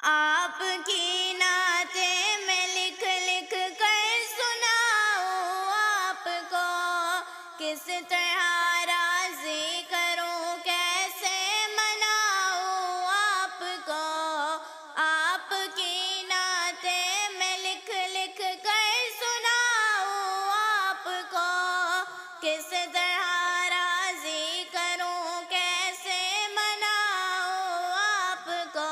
آپ کی نعتیں میں لکھ لکھ کر سناؤں آپ کو، کس طرح راضی کروں کیسے مناؤں آپ کو۔ آپ کی نعتیں میں لکھ لکھ کر سناؤں آپ کو، کس طرح راضی کروں کیسے مناؤں آپ کو۔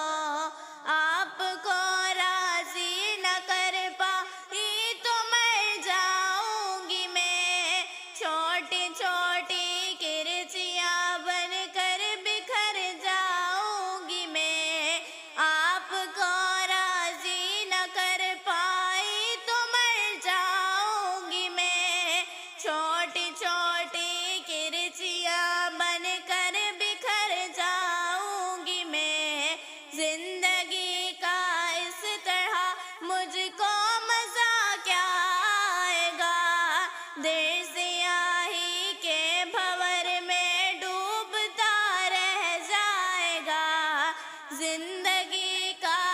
آپ کو راضی نہ کر پائی تو مر جاؤں گی میں، چھوٹی چھوٹی کرچیاں بن کر بکھر جاؤں گی میں۔ آپ کو راضی نہ کر پائی تو مر جاؤں گی میں، چھوٹی چھوٹی کرچیاں بن کر بکھر جاؤں گی میں۔ زندگی کا اس طرح مجھ کو مزہ کیا آئے گا، دیر سیاہی کے بھنور میں ڈوبتا رہ جائے گا۔ زندگی کا